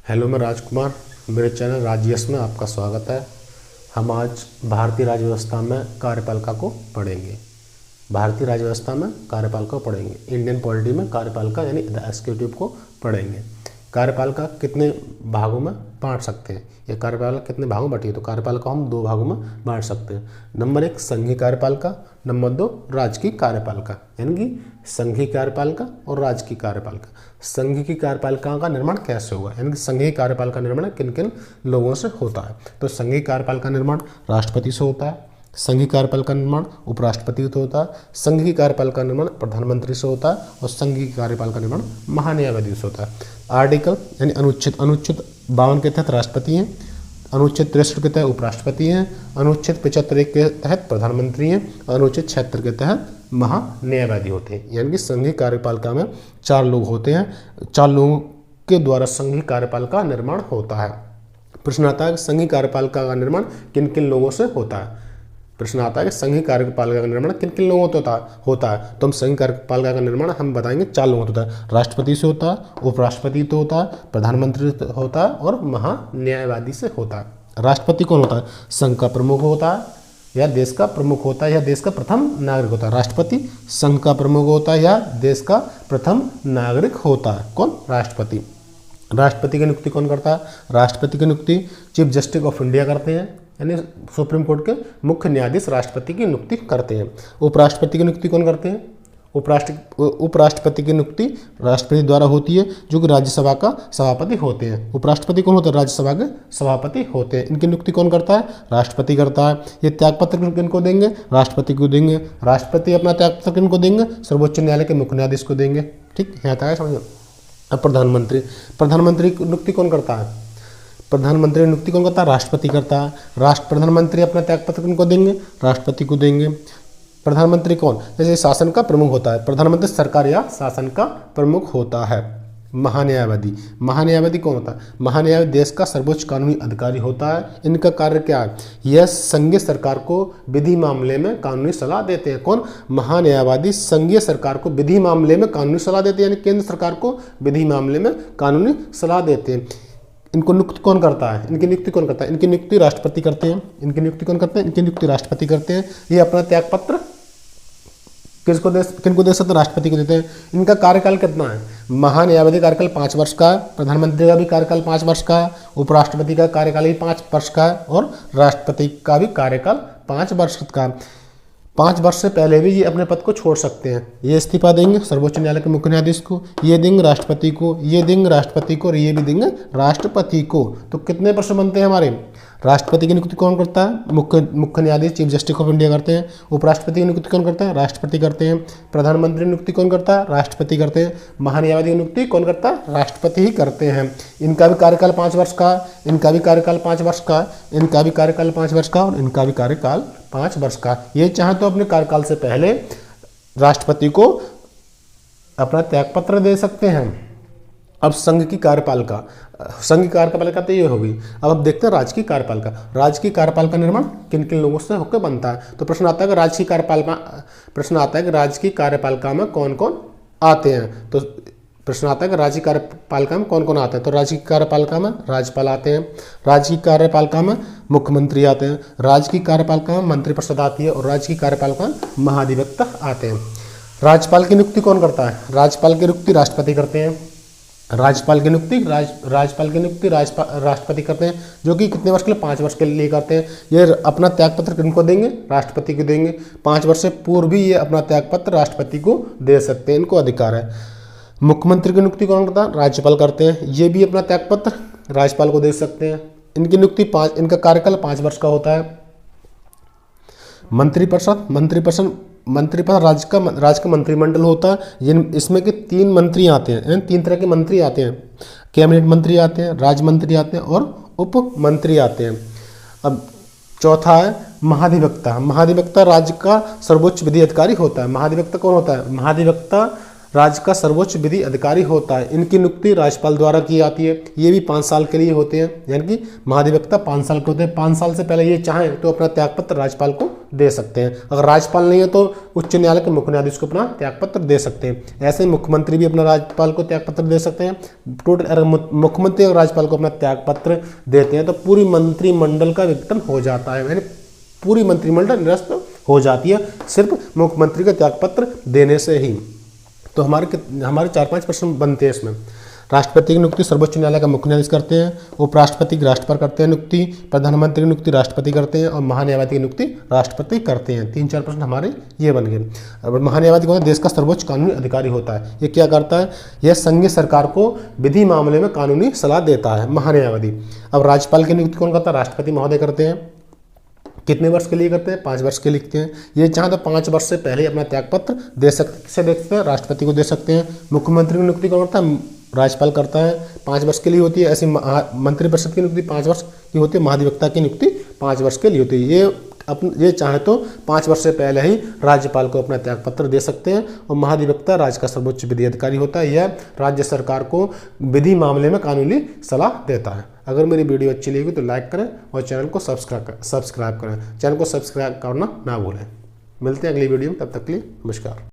Hello, मैं राजकुमार। मेरे channel राजयश में आपका स्वागत है। हम आज भारतीय राज्य व्यवस्था में कार्यपालिका को पढ़ेंगे। भारतीय राज्य व्यवस्था में कार्यपालिका को पढ़ेंगे। इंडियन पॉलिटी में कार्यपालिका यानी द एग्जीक्यूटिव को पढ़ेंगे। कार्यपालिका कितने भागों में बांट सकते हैं, या कार्यपालिका कितने भागों में बटी है? तो कार्यपालिका हम दो भागों में बांट सकते हैं। नंबर 1 संघीय कार्यपालिका, नंबर 2 राजकीय कार्यपालिका, यानी कि संघीय कार्यपालिका और राजकीय कार्यपालिका। संघ की कार्यपालिका का निर्माण कैसे होगा, यानी कि संघीय कार्यपालिका निर्माण किन किन लोगों से होता है? तो संघीय कार्यपालिका निर्माण राष्ट्रपति से होता है, संघीय कार्यपालिका निर्माण उपराष्ट्रपति से होता है, संघीय कार्यपालिका निर्माण प्रधानमंत्री से होता है और संघीय कार्यपालिका निर्माण महान्यायवादी से होता है। आर्टिकल यानी अनुच्छेद 52 के तहत राष्ट्रपति हैं, अनुच्छेद 63 के तहत उपराष्ट्रपति हैं, अनुच्छेद 75 के तहत प्रधानमंत्री हैं, अनुच्छेद 76 के तहत महान्यायवादी होते हैं। यानी कि संघीय कार्यपालिका में 4 लोग होते हैं। 4 लोगों के द्वारा संघीय कार्यपालिका निर्माण होता है। प्रश्न आता है कि संघीय कार्यपालिका का निर्माण किन किन लोगों से होता है? प्रश्न आता है कि संघीय कार्यपालिका का निर्माण किन किन लोगों से होता है? तो हम संघीय कार्यपालिका का निर्माण हम बताएंगे 4 लोगों से होता है। राष्ट्रपति से होता है, उपराष्ट्रपति से होता है, प्रधानमंत्री से होता है और महान्यायवादी से होता है। राष्ट्रपति कौन होता है? संघ का प्रमुख होता है या देश का प्रमुख होता है या देश का प्रथम नागरिक होता है। राष्ट्रपति संघ का प्रमुख होता है या देश का प्रथम नागरिक होता है। कौन? राष्ट्रपति। राष्ट्रपति की नियुक्ति कौन करता है? राष्ट्रपति की नियुक्ति चीफ जस्टिस ऑफ इंडिया करते हैं, यानी सुप्रीम कोर्ट के मुख्य न्यायाधीश राष्ट्रपति की नियुक्ति करते हैं। उपराष्ट्रपति की नियुक्ति कौन करते हैं? उपराष्ट्रपति की नियुक्ति राष्ट्रपति द्वारा होती है, जो कि राज्यसभा का सभापति होते हैं। उपराष्ट्रपति कौन होते हैं? राज्यसभा के सभापति होते हैं। इनकी नियुक्ति कौन करता है? राष्ट्रपति करता है। ये त्यागपत्र किनको देंगे? राष्ट्रपति को देंगे। राष्ट्रपति अपना त्यागपत्र किनको देंगे? सर्वोच्च न्यायालय के मुख्य न्यायाधीश को देंगे। ठीक, यहाँ तक है समझ। अब प्रधानमंत्री की नियुक्ति कौन करता है? प्रधानमंत्री नियुक्ति कौन करता है? राष्ट्रपति करता है। प्रधानमंत्री अपना त्यागपत्र किनको देंगे? राष्ट्रपति को देंगे। प्रधानमंत्री कौन? जैसे शासन का प्रमुख होता है, प्रधानमंत्री सरकार या शासन का प्रमुख होता है। महान्यायवादी कौन होता है? महान्यायवादी देश का सर्वोच्च कानूनी अधिकारी होता है। इनका कार्य क्या है? यह संघीय सरकार को विधि मामले में कानूनी सलाह देते हैं। कौन? महान्यायवादी संघीय सरकार को विधि मामले में कानूनी सलाह देते हैं, यानी केंद्र सरकार को विधि मामले में कानूनी सलाह देते हैं। इनको नियुक्त कौन करता है? इनकी नियुक्ति कौन करता है? इनकी नियुक्ति राष्ट्रपति करते हैं। इनकी नियुक्ति कौन करते हैं? इनकी नियुक्ति राष्ट्रपति करते हैं। ये अपना त्यागपत्र किनको दे सकते हैं? राष्ट्रपति को देते हैं। इनका कार्यकाल कितना है? महान्यायवादी कार्यकाल 5 वर्ष का है, प्रधानमंत्री का भी कार्यकाल 5 वर्ष का है, उपराष्ट्रपति का कार्यकाल भी 5 वर्ष का है और राष्ट्रपति का भी कार्यकाल 5 वर्ष का है। 5 वर्ष से पहले भी ये अपने पद को छोड़ सकते हैं। ये इस्तीफा देंगे सर्वोच्च न्यायालय के मुख्य न्यायाधीश को, ये देंगे राष्ट्रपति को, ये देंगे राष्ट्रपति को और ये भी देंगे राष्ट्रपति को। तो कितने प्रश्न बनते हैं हमारे? राष्ट्रपति की नियुक्ति कौन करता है? मुख्य न्यायाधीश चीफ जस्टिस ऑफ इंडिया करते हैं। उपराष्ट्रपति की नियुक्ति कौन करता है? राष्ट्रपति करते हैं। प्रधानमंत्री की नियुक्ति कौन करता है? राष्ट्रपति करते हैं। महान्यायवादी की नियुक्ति कौन करता है? राष्ट्रपति ही करते हैं। इनका भी कार्यकाल 5 वर्ष का, इनका भी कार्यकाल 5 वर्ष का, इनका भी कार्यकाल 5 वर्ष का और इनका भी कार्यकाल 5 वर्ष का। ये चाहे तो अपने कार्यकाल से पहले राष्ट्रपति को अपना त्यागपत्र दे सकते हैं। अब संघ की कार्यपालिका तो ये होगी। अब हम देखते हैं राजकीय कार्यपालिका। राजकीय कार्यपालिका निर्माण किन किन लोगों से होकर बनता है? तो प्रश्न आता है कि राजकीय कार्यपालिका में कौन कौन आते हैं? तो प्रश्न आता है कि राजकीय कार्यपालिका में कौन कौन आते हैं? तो राजकीय कार्यपालिका में राज्यपाल आते हैं, राजकीय कार्यपालिका में मुख्यमंत्री आते हैं, राजकीय कार्यपालिका में मंत्रिपरिषद आती है और राजकीय कार्यपालिका में महाधिवक्ता आते हैं। राज्यपाल की नियुक्ति कौन करता है? राज्यपाल की नियुक्ति राष्ट्रपति करते हैं। राज्यपाल की नियुक्ति राष्ट्रपति करते हैं, जो कि कितने वर्ष के लिए? 5 वर्ष के लिए करते हैं। ये अपना त्यागपत्र किनको देंगे? राष्ट्रपति को देंगे। 5 वर्ष से पूर्व भी ये अपना त्यागपत्र राष्ट्रपति को दे सकते हैं, इनको अधिकार है। मुख्यमंत्री की नियुक्ति कौन करता है? राज्यपाल करते हैं। ये भी अपना त्यागपत्र राज्यपाल को दे सकते हैं। इनकी नियुक्ति इनका कार्यकाल 5 वर्ष का होता है। मंत्रिपरिषद राज्य का मंत्रिमंडल होता है। इसमें के 3 मंत्री आते हैं, 3 तरह के मंत्री आते हैं। कैबिनेट मंत्री आते हैं, राज्य मंत्री आते हैं और उप मंत्री आते हैं। अब चौथा है महाधिवक्ता। महाधिवक्ता राज्य का सर्वोच्च विधि अधिकारी होता है। महाधिवक्ता कौन होता है? महाधिवक्ता राज्य का सर्वोच्च विधि अधिकारी होता है। इनकी नियुक्ति राज्यपाल द्वारा की जाती है। ये भी 5 साल के लिए होते हैं, यानी कि महाधिवक्ता 5 साल के होते हैं। 5 साल से पहले ये चाहें तो अपना त्यागपत्र राज्यपाल को दे सकते हैं। अगर राज्यपाल नहीं है तो उच्च न्यायालय के मुख्य न्यायाधीश को अपना त्यागपत्र दे सकते हैं। ऐसे मुख्यमंत्री भी अपना राज्यपाल को त्यागपत्र दे सकते हैं। टोटल अगर मुख्यमंत्री और राज्यपाल को अपना त्यागपत्र देते हैं तो पूरी मंत्रिमंडल का विघटन हो जाता है, यानी पूरी मंत्रिमंडल निरस्त हो जाती है सिर्फ मुख्यमंत्री का त्यागपत्र देने से ही। तो हमारे 4-5 प्रश्न बनते हैं इसमें। राष्ट्रपति की नियुक्ति सर्वोच्च न्यायालय का मुख्य न्यायाधीश करते हैं, उपराष्ट्रपति की राष्ट्रपाल करते हैं नियुक्ति, प्रधानमंत्री की नियुक्ति राष्ट्रपति करते हैं और महान्यायवादी की नियुक्ति राष्ट्रपति करते हैं। 3-4 प्रश्न हमारे ये बन गए। अब महान्यायवादी कौन है? देश का सर्वोच्च कानूनी अधिकारी होता है। ये क्या करता है? यह संघीय सरकार को विधि मामले में कानूनी सलाह देता है, महान्यायवादी। अब राज्यपाल की नियुक्ति कौन करता है? राष्ट्रपति महोदय करते हैं। कितने वर्ष के लिए करते हैं? 5 वर्ष के लिए लिखते हैं। ये चाहे तो 5 वर्ष से पहले अपना त्यागपत्र दे सकते, किसे दे सकते हैं? राष्ट्रपति को दे सकते हैं। मुख्यमंत्री की नियुक्ति कौन करता है? राज्यपाल करता है, 5 वर्ष के लिए होती है। ऐसी मंत्रिपरिषद की नियुक्ति 5 वर्ष की होती है, महाधिवक्ता की नियुक्ति 5 वर्ष के लिए होती है। ये चाहे तो 5 वर्ष से पहले ही राज्यपाल को अपना त्यागपत्र दे सकते हैं। और महाधिवक्ता राज्य का सर्वोच्च विधि अधिकारी होता है, यह राज्य सरकार को विधि मामले में कानूनी सलाह देता है। अगर मेरी वीडियो अच्छी लगी तो लाइक करें और चैनल को सब्सक्राइब करें। चैनल को सब्सक्राइब करना ना भूलें। मिलते हैं अगली वीडियो में, तब तक के लिए नमस्कार।